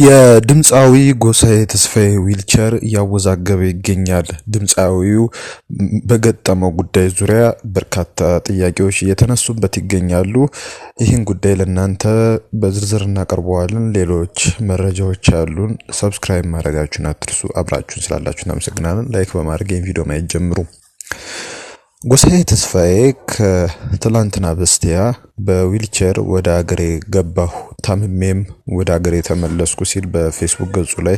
የድምፃዊ ጎሳዬ ተስፋዬ ዊልቸር እያወዛገበ ይገኛል። ድምፃዊው በገጠመው ጉዳይ ዙሪያ በርካታ ጥያቄዎች እየተነሱበት ይገኛሉ። ይህን ጉዳይ ለእናንተ በዝርዝር እናቀርበዋለን። ሌሎች መረጃዎች አሉን። ሰብስክራይብ ማድረጋችሁን አትርሱ። አብራችሁን ስላላችሁ እናመሰግናለን። ላይክ በማድረግ ይህን ቪዲዮ ማየት ጀምሩ። ጎሳዬ ተስፋዬ ከትላንትና በስቲያ በዊልቸር ወደ አገሬ ገባሁ ታምሜም ወደ አገሬ ተመለስኩ ሲል በፌስቡክ ገጹ ላይ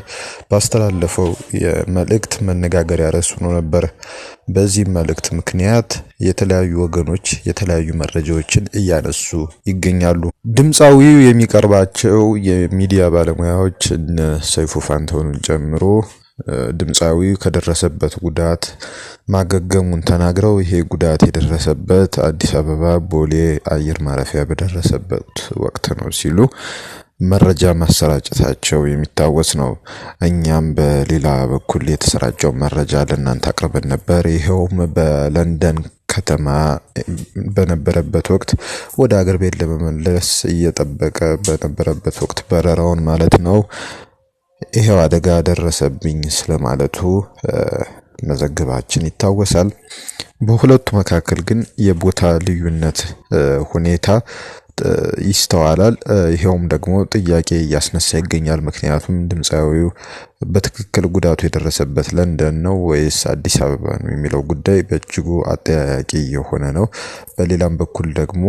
ባስተላለፈው የመልእክት መነጋገሪያ ርዕስ ሆኖ ነበር። በዚህ መልእክት ምክንያት የተለያዩ ወገኖች የተለያዩ መረጃዎችን እያነሱ ይገኛሉ። ድምፃዊው የሚቀርባቸው የሚዲያ ባለሙያዎች እነ ሰይፉ ፋንታሁንን ጨምሮ ድምፃዊው ከደረሰበት ጉዳት ማገገሙን ተናግረው ይሄ ጉዳት የደረሰበት አዲስ አበባ ቦሌ አየር ማረፊያ በደረሰበት ወቅት ነው ሲሉ መረጃ ማሰራጨታቸው የሚታወስ ነው። እኛም በሌላ በኩል የተሰራጨው መረጃ ለእናንተ አቅርበን ነበር። ይሄውም በለንደን ከተማ በነበረበት ወቅት ወደ አገር ቤት ለመመለስ እየጠበቀ በነበረበት ወቅት በረራውን ማለት ነው ይሄው አደጋ ደረሰብኝ ስለማለቱ መዘገባችን ይታወሳል። በሁለቱ መካከል ግን የቦታ ልዩነት ሁኔታ ይስተዋላል። ይሄውም ደግሞ ጥያቄ እያስነሳ ይገኛል። ምክንያቱም ድምፃዊው በትክክል ጉዳቱ የደረሰበት ለንደን ነው ወይስ አዲስ አበባ ነው የሚለው ጉዳይ በእጅጉ አጠያያቂ የሆነ ነው። በሌላም በኩል ደግሞ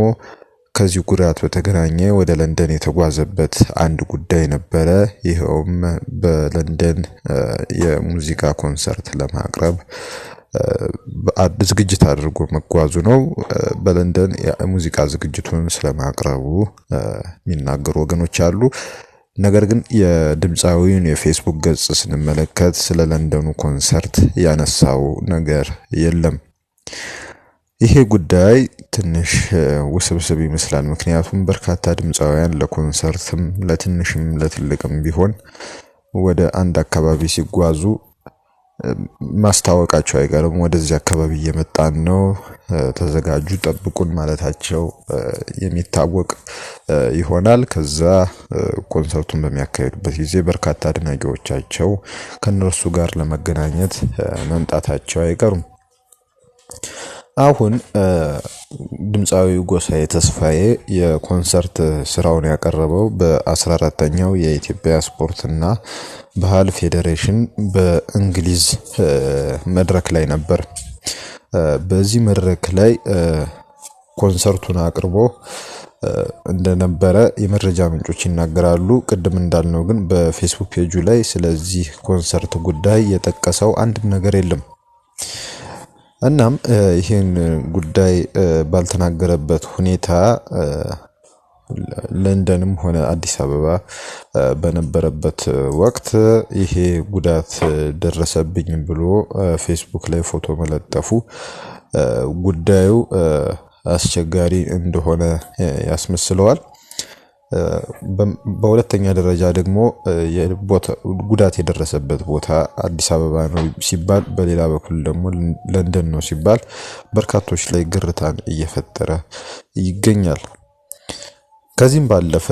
ከዚህ ጉዳት በተገናኘ ወደ ለንደን የተጓዘበት አንድ ጉዳይ ነበረ። ይሄውም በለንደን የሙዚቃ ኮንሰርት ለማቅረብ ዝግጅት አድርጎ መጓዙ ነው። በለንደን የሙዚቃ ዝግጅቱን ስለማቅረቡ የሚናገሩ ወገኖች አሉ። ነገር ግን የድምፃዊውን የፌስቡክ ገጽ ስንመለከት ስለ ለንደኑ ኮንሰርት ያነሳው ነገር የለም። ይሄ ጉዳይ ትንሽ ውስብስብ ይመስላል። ምክንያቱም በርካታ ድምፃውያን ለኮንሰርትም ለትንሽም ለትልቅም ቢሆን ወደ አንድ አካባቢ ሲጓዙ ማስታወቃቸው አይቀርም። ወደዚህ አካባቢ እየመጣን ነው፣ ተዘጋጁ፣ ጠብቁን ማለታቸው የሚታወቅ ይሆናል። ከዛ ኮንሰርቱን በሚያካሂዱበት ጊዜ በርካታ አድናቂዎቻቸው ከነርሱ ጋር ለመገናኘት መምጣታቸው አይቀሩም። አሁን ድምፃዊው ጎሳዬ ተስፋዬ የኮንሰርት ስራውን ያቀረበው በ14ኛው የኢትዮጵያ ስፖርትና ባህል ፌዴሬሽን በእንግሊዝ መድረክ ላይ ነበር። በዚህ መድረክ ላይ ኮንሰርቱን አቅርቦ እንደነበረ የመረጃ ምንጮች ይናገራሉ። ቅድም እንዳልነው ግን በፌስቡክ ፔጁ ላይ ስለዚህ ኮንሰርት ጉዳይ የጠቀሰው አንድም ነገር የለም። እናም ይህን ጉዳይ ባልተናገረበት ሁኔታ ለንደንም ሆነ አዲስ አበባ በነበረበት ወቅት ይሄ ጉዳት ደረሰብኝ ብሎ ፌስቡክ ላይ ፎቶ መለጠፉ ጉዳዩ አስቸጋሪ እንደሆነ ያስመስለዋል። በሁለተኛ ደረጃ ደግሞ ጉዳት የደረሰበት ቦታ አዲስ አበባ ነው ሲባል፣ በሌላ በኩል ደግሞ ለንደን ነው ሲባል በርካቶች ላይ ግርታን እየፈጠረ ይገኛል። ከዚህም ባለፈ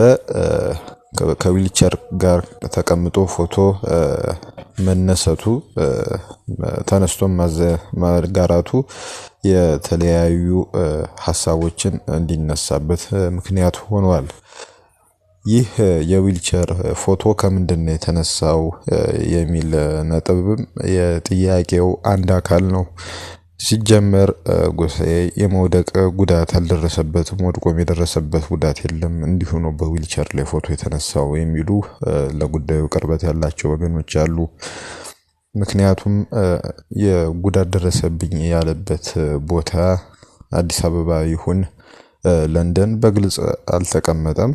ከዊልቸር ጋር ተቀምጦ ፎቶ መነሰቱ ተነስቶም ማጋራቱ የተለያዩ ሐሳቦችን እንዲነሳበት ምክንያት ሆኗል። ይህ የዊልቸር ፎቶ ከምንድነው የተነሳው የሚል ነጥብም የጥያቄው አንድ አካል ነው። ሲጀመር ጎሳዬ የመውደቅ ጉዳት አልደረሰበትም፣ ወድቆም የደረሰበት ጉዳት የለም፣ እንዲሁ ነው በዊልቸር ላይ ፎቶ የተነሳው የሚሉ ለጉዳዩ ቅርበት ያላቸው ወገኖች አሉ። ምክንያቱም የጉዳት ደረሰብኝ ያለበት ቦታ አዲስ አበባ ይሁን ለንደን በግልጽ አልተቀመጠም።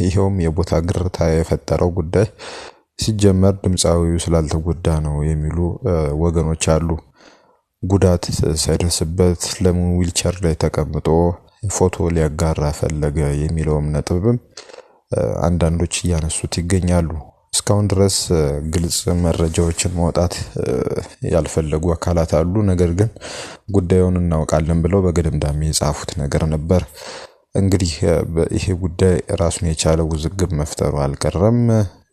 ይሄውም የቦታ ግርታ የፈጠረው ጉዳይ ሲጀመር ድምፃዊው ስላልተጎዳ ነው የሚሉ ወገኖች አሉ። ጉዳት ሳይደርስበት ለምን ዊልቸር ላይ ተቀምጦ ፎቶ ሊያጋራ ፈለገ የሚለውም ነጥብም አንዳንዶች እያነሱት ይገኛሉ። እስካሁን ድረስ ግልጽ መረጃዎችን ማውጣት ያልፈለጉ አካላት አሉ። ነገር ግን ጉዳዩን እናውቃለን ብለው በገደምዳሜ የጻፉት ነገር ነበር። እንግዲህ ይሄ ጉዳይ ራሱን የቻለ ውዝግብ መፍጠሩ አልቀረም።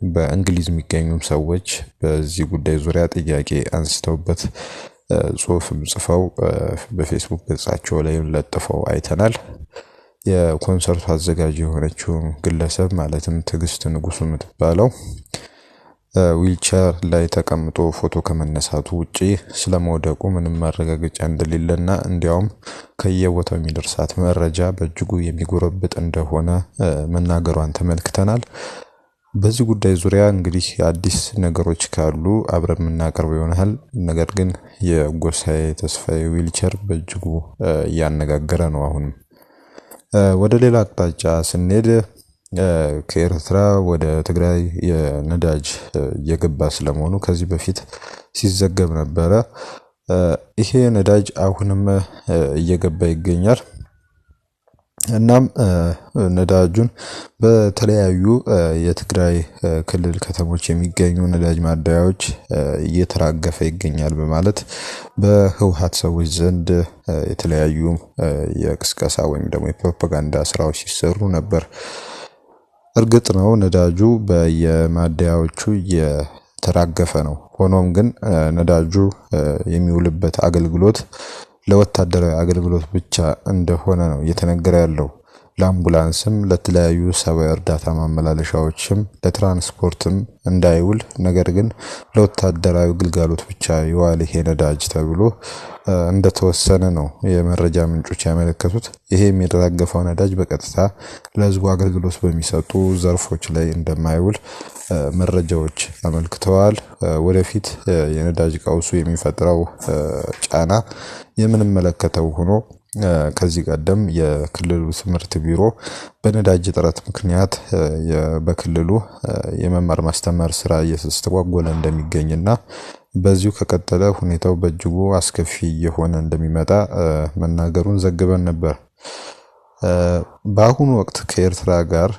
በእንግሊዝ የሚገኙም ሰዎች በዚህ ጉዳይ ዙሪያ ጥያቄ አንስተውበት ጽሁፍም ጽፈው በፌስቡክ ገጻቸው ላይ ለጥፈው አይተናል። የኮንሰርቱ አዘጋጅ የሆነችው ግለሰብ ማለትም ትዕግስት ንጉሱ የምትባለው ዊልቸር ላይ ተቀምጦ ፎቶ ከመነሳቱ ውጪ ስለመውደቁ ምንም ማረጋገጫ እንደሌለና እንዲያውም ከየቦታው የሚደርሳት መረጃ በእጅጉ የሚጎረብጥ እንደሆነ መናገሯን ተመልክተናል። በዚህ ጉዳይ ዙሪያ እንግዲህ አዲስ ነገሮች ካሉ አብረን የምናቀርብ ይሆናል። ነገር ግን የጎሳዬ ተስፋዬ ዊልቸር በእጅጉ እያነጋገረ ነው። አሁን ወደ ሌላ አቅጣጫ ስንሄድ ከኤርትራ ወደ ትግራይ የነዳጅ እየገባ ስለመሆኑ ከዚህ በፊት ሲዘገብ ነበረ። ይሄ ነዳጅ አሁንም እየገባ ይገኛል። እናም ነዳጁን በተለያዩ የትግራይ ክልል ከተሞች የሚገኙ ነዳጅ ማደያዎች እየተራገፈ ይገኛል በማለት በህወሓት ሰዎች ዘንድ የተለያዩ የቅስቀሳ ወይም ደግሞ የፕሮፓጋንዳ ስራዎች ሲሰሩ ነበር። እርግጥ ነው ነዳጁ በየማደያዎቹ እየተራገፈ ነው። ሆኖም ግን ነዳጁ የሚውልበት አገልግሎት ለወታደራዊ አገልግሎት ብቻ እንደሆነ ነው እየተነገረ ያለው። ለአምቡላንስም ለተለያዩ ሰብአዊ እርዳታ ማመላለሻዎችም ለትራንስፖርትም እንዳይውል ነገር ግን ለወታደራዊ ግልጋሎት ብቻ ይዋል ይሄ ነዳጅ ተብሎ እንደተወሰነ ነው የመረጃ ምንጮች ያመለከቱት። ይሄ የሚራገፈው ነዳጅ በቀጥታ ለህዝቡ አገልግሎት በሚሰጡ ዘርፎች ላይ እንደማይውል መረጃዎች አመልክተዋል። ወደፊት የነዳጅ ቀውሱ የሚፈጥረው ጫና የምንመለከተው ሆኖ ከዚህ ቀደም የክልሉ ትምህርት ቢሮ በነዳጅ እጥረት ምክንያት በክልሉ የመማር ማስተማር ስራ እየተስተጓጎለ እንደሚገኝና በዚሁ ከቀጠለ ሁኔታው በእጅጉ አስከፊ የሆነ እንደሚመጣ መናገሩን ዘግበን ነበር። በአሁኑ ወቅት ከኤርትራ ጋር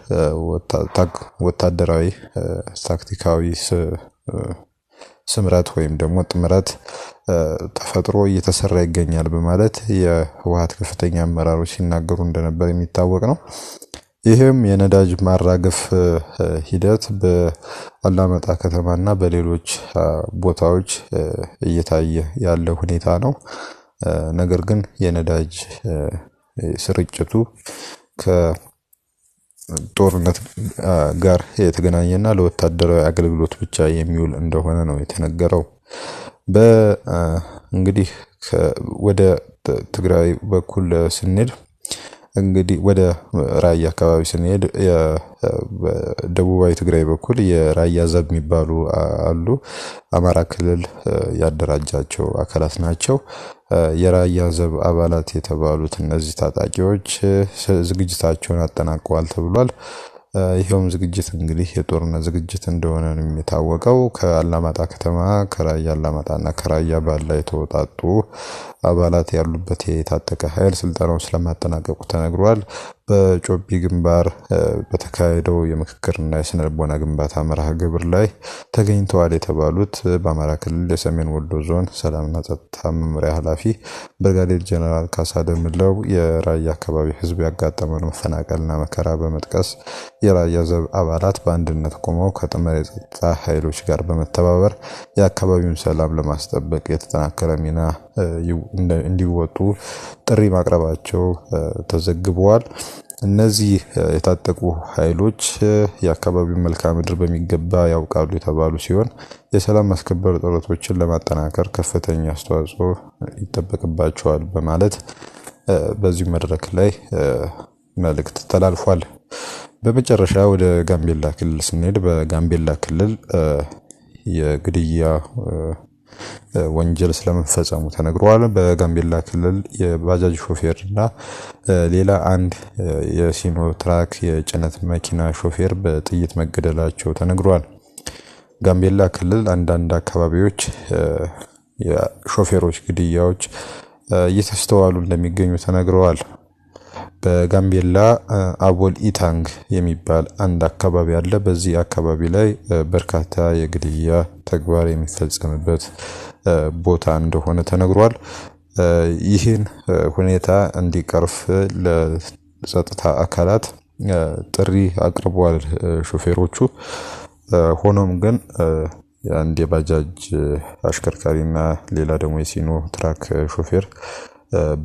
ወታደራዊ ታክቲካዊ ስምረት ወይም ደግሞ ጥምረት ተፈጥሮ እየተሰራ ይገኛል በማለት የህወሓት ከፍተኛ አመራሮች ሲናገሩ እንደነበር የሚታወቅ ነው። ይህም የነዳጅ ማራገፍ ሂደት በአላማጣ ከተማና በሌሎች ቦታዎች እየታየ ያለ ሁኔታ ነው። ነገር ግን የነዳጅ ስርጭቱ ከጦርነት ጋር የተገናኘና ለወታደራዊ አገልግሎት ብቻ የሚውል እንደሆነ ነው የተነገረው። እንግዲህ ወደ ትግራይ በኩል ስንሄድ እንግዲህ ወደ ራያ አካባቢ ስንሄድ በደቡባዊ ትግራይ በኩል የራያ ዘብ የሚባሉ አሉ። አማራ ክልል ያደራጃቸው አካላት ናቸው። የራያ ዘብ አባላት የተባሉት እነዚህ ታጣቂዎች ዝግጅታቸውን አጠናቀዋል ተብሏል። ይሄውም ዝግጅት እንግዲህ የጦርነት ዝግጅት እንደሆነ ነው የሚታወቀው። ከአላማጣ ከተማ ከራያ አላማጣና ከራያ ባላ የተወጣጡ አባላት ያሉበት የታጠቀ ኃይል ስልጠናውን ስለማጠናቀቁ ተነግሯል። በጮቢ ግንባር በተካሄደው የምክክርና የስነ ልቦና ግንባታ መርሃ ግብር ላይ ተገኝተዋል የተባሉት በአማራ ክልል የሰሜን ወሎ ዞን ሰላምና ጸጥታ መምሪያ ኃላፊ ብርጋዴር ጀነራል ካሳ ደምለው የራያ አካባቢ ህዝብ ያጋጠመውን መፈናቀልና መከራ በመጥቀስ የራያ ዘብ አባላት በአንድነት ቆመው ከጥምር የጸጥታ ኃይሎች ጋር በመተባበር የአካባቢውን ሰላም ለማስጠበቅ የተጠናከረ ሚና እንዲወጡ ጥሪ ማቅረባቸው ተዘግቧል። እነዚህ የታጠቁ ኃይሎች የአካባቢውን መልክዓ ምድር በሚገባ ያውቃሉ የተባሉ ሲሆን የሰላም ማስከበር ጥረቶችን ለማጠናከር ከፍተኛ አስተዋጽኦ ይጠበቅባቸዋል በማለት በዚህ መድረክ ላይ መልእክት ተላልፏል። በመጨረሻ ወደ ጋምቤላ ክልል ስንሄድ በጋምቤላ ክልል የግድያ ወንጀል ስለመፈጸሙ ተነግሯል። በጋምቤላ ክልል የባጃጅ ሾፌርና ሌላ አንድ የሲኖ ትራክ የጭነት መኪና ሾፌር በጥይት መገደላቸው ተነግሯል። ጋምቤላ ክልል አንዳንድ አካባቢዎች የሾፌሮች ግድያዎች እየተስተዋሉ እንደሚገኙ ተነግረዋል። በጋምቤላ አቦል ኢታንግ የሚባል አንድ አካባቢ አለ። በዚህ አካባቢ ላይ በርካታ የግድያ ተግባር የሚፈጸምበት ቦታ እንደሆነ ተነግሯል። ይህን ሁኔታ እንዲቀርፍ ለጸጥታ አካላት ጥሪ አቅርበዋል ሾፌሮቹ። ሆኖም ግን የአንድ የባጃጅ አሽከርካሪና ሌላ ደግሞ የሲኖ ትራክ ሾፌር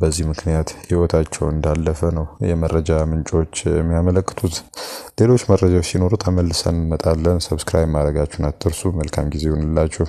በዚህ ምክንያት ህይወታቸው እንዳለፈ ነው የመረጃ ምንጮች የሚያመለክቱት። ሌሎች መረጃዎች ሲኖሩ ተመልሰን እንመጣለን። ሰብስክራይብ ማድረጋችሁን አትርሱ። መልካም ጊዜ ይሁንላችሁ።